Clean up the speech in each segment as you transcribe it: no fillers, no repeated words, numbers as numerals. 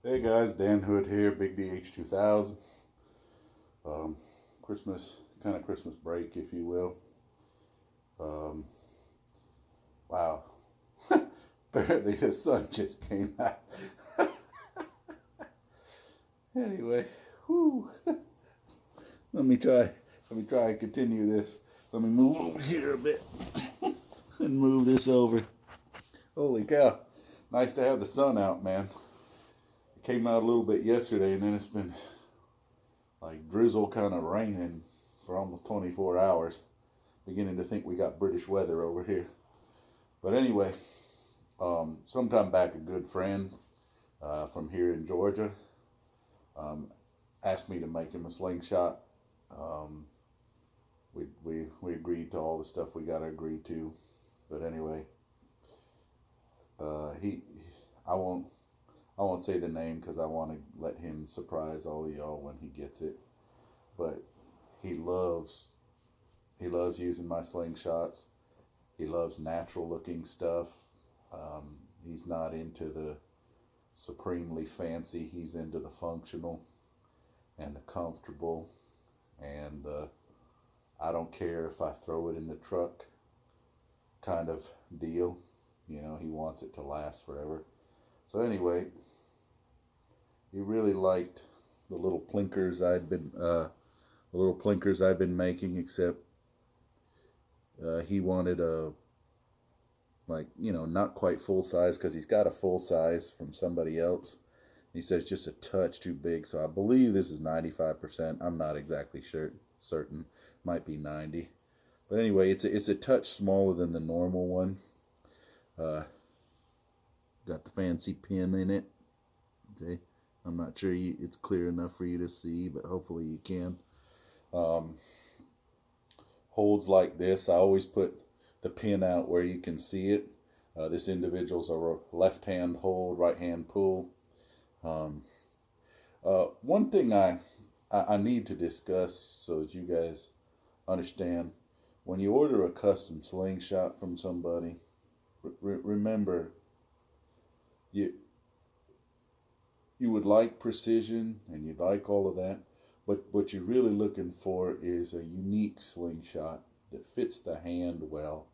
Hey guys, Dan Hood here, Big DH 2000. Christmas, kind of Christmas break, if you will. Um, wow, apparently the sun just came out. Anyway, whew. Let me try. Let me try and continue this. Let me move over here a bit and move this over. Holy cow! Nice to have the sun out, man. It came out a little bit yesterday, and then it's been like drizzle kind of raining for almost 24 hours. Beginning to think we got British weather over here. But anyway, sometime back a good friend from here in Georgia um, asked me to make him a slingshot. Um, we agreed to all the stuff we got to agree to. But anyway, he I won't say the name because I want to let him surprise all of y'all when he gets it. But he loves using my slingshots. He loves natural looking stuff. He's not into the supremely fancy. He's into the functional and the comfortable. And I don't care if I throw it in the truck kind of deal. You know, he wants it to last forever. So anyway, he really liked the little plinkers I'd been making, except he wanted a, like, you know, not quite full size, because he's got a full size from somebody else. He says just a touch too big, so I believe this is 95%. I'm not exactly certain. Might be 90. But anyway, it's a touch smaller than the normal one. Got the fancy pin in it. Okay, I'm not sure it's clear enough for you to see, but hopefully you can. Holds like this. I always put the pin out where you can see it. This individual's a left hand hold, right hand pull. One thing I need to discuss so that you guys understand: when you order a custom slingshot from somebody, remember you would like precision and you'd like all of that, but what you're really looking for is a unique slingshot that fits the hand well.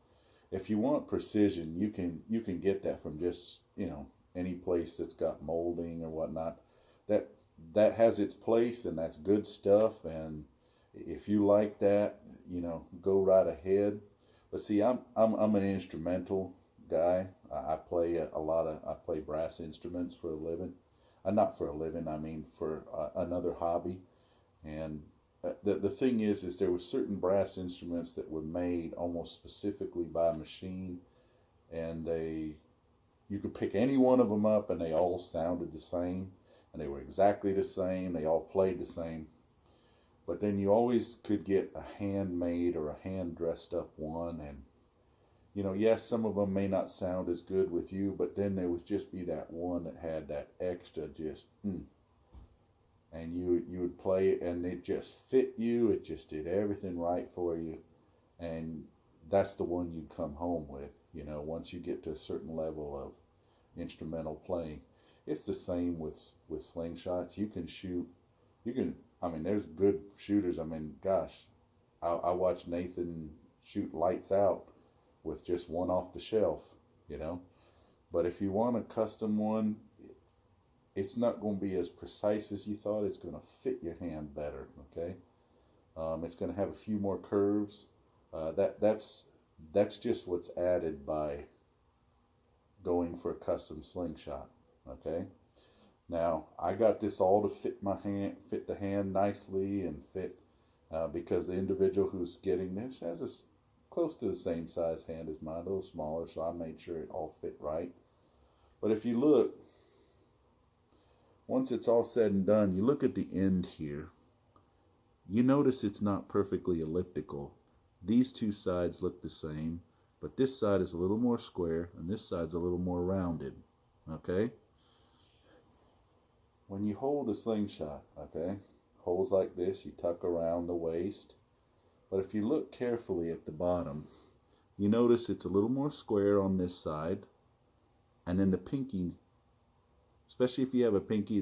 If you want precision, you can get that from just, you know, any place that's got molding or whatnot. That has its place, and that's good stuff. And if you like that, you know, go right ahead. But see, I'm an instrumental guy. I play I play brass instruments for a living. Not for a living, I mean for another hobby. And the thing is there were certain brass instruments that were made almost specifically by a machine, and you could pick any one of them up and they all sounded the same, and they were exactly the same. They all played the same. But then you always could get a handmade or a hand dressed up one, and you know, yes, some of them may not sound as good with you, but then there would just be that one that had that extra just, and you would play it and it just fit you. It just did everything right for you, and that's the one you'd come home with. You know, once you get to a certain level of instrumental playing, it's the same with slingshots. You can shoot. You can. I mean, there's good shooters. I mean, gosh, I watched Nathan shoot lights out with just one off the shelf, you know. But if you want a custom one, it's not going to be as precise as you thought. It's going to fit your hand better, okay? It's going to have a few more curves. That's just what's added by going for a custom slingshot, okay? Now, I got this all to fit the hand nicely, and fit because the individual who's getting this has a close to the same size hand as mine, a little smaller, so I made sure it all fit right. But if you look, once it's all said and done, you look at the end here, you notice it's not perfectly elliptical. These two sides look the same, but this side is a little more square and this side's a little more rounded, okay? When you hold a slingshot, okay, holds like this, you tuck around the waist. But if you look carefully at the bottom, you notice it's a little more square on this side, and then the pinky especially if you have a pinky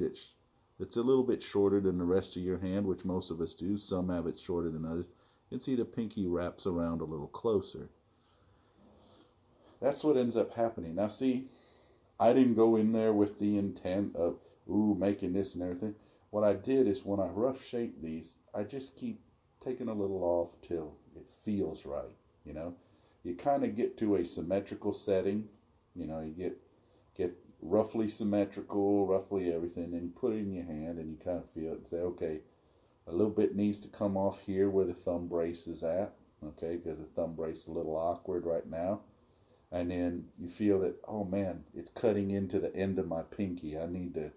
that's a little bit shorter than the rest of your hand, which most of us do. Some have it shorter than others. You can see the pinky wraps around a little closer. That's what ends up happening. Now see, I didn't go in there with the intent of, ooh, making this and everything. What I did is when I rough shape these, I just keep taking a little off till it feels right, you know. You kind of get to a symmetrical setting, you know, you get roughly symmetrical, roughly everything, and you put it in your hand and you kind of feel it and say, okay, a little bit needs to come off here where the thumb brace is at, okay, because the thumb brace is a little awkward right now. And then you feel that, oh man, it's cutting into the end of my pinky. I need to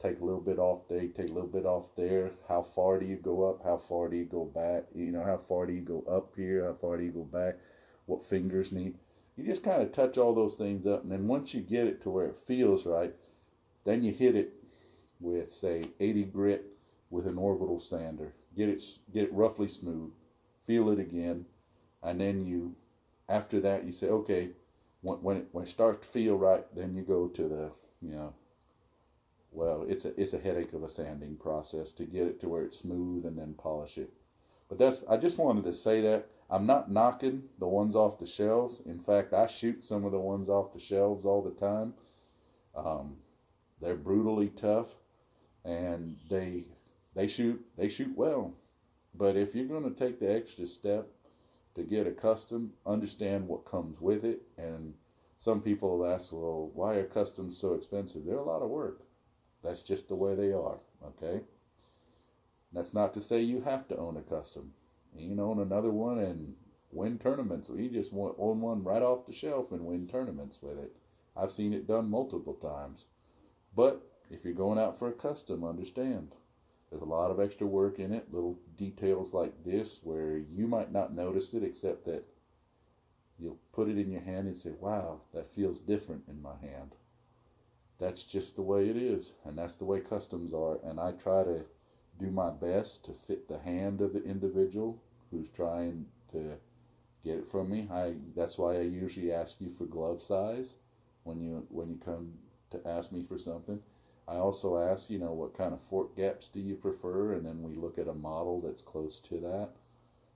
take a little bit off there, take a little bit off there. How far do you go up? How far do you go back? You know, how far do you go up here? How far do you go back? What fingers need? You just kind of touch all those things up. And then once you get it to where it feels right, then you hit it with, say, 80 grit with an orbital sander. Get it roughly smooth. Feel it again. And then you, after that, you say, okay, when it starts to feel right, then you go to the, you know, well, it's a headache of a sanding process to get it to where it's smooth and then polish it. But I just wanted to say that. I'm not knocking the ones off the shelves. In fact, I shoot some of the ones off the shelves all the time. They're brutally tough, and they shoot well. But if you're going to take the extra step to get a custom, understand what comes with it. And some people have asked, well, why are customs so expensive? They're a lot of work. That's just the way they are, okay? That's not to say you have to own a custom. You can own another one and win tournaments. You just own one right off the shelf and win tournaments with it. I've seen it done multiple times. But if you're going out for a custom, understand there's a lot of extra work in it, little details like this where you might not notice it, except that you'll put it in your hand and say, wow, that feels different in my hand. That's just the way it is, and that's the way customs are. And I try to do my best to fit the hand of the individual who's trying to get it from me. That's why I usually ask you for glove size when you come to ask me for something. I also ask, you know, what kind of fork gaps do you prefer, and then we look at a model that's close to that.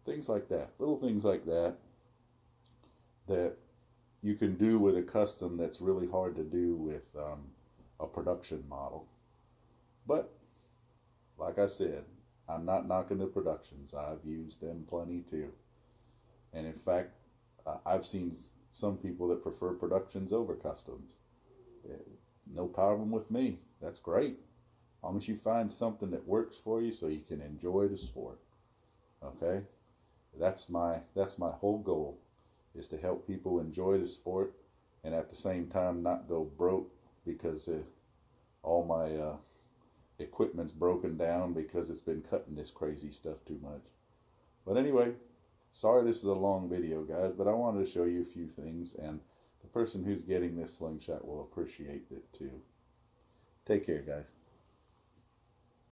Things like that, little things like that you can do with a custom that's really hard to do with a production model. But like I said, I'm not knocking the productions. I've used them plenty too. And in fact, I've seen some people that prefer productions over customs. No problem with me. That's great. As long as you find something that works for you so you can enjoy the sport. Okay? That's my whole goal, is to help people enjoy the sport and at the same time not go broke because all my equipment's broken down because it's been cutting this crazy stuff too much. But anyway, sorry this is a long video, guys, but I wanted to show you a few things, and the person who's getting this Slingshot will appreciate it too. Take care, guys.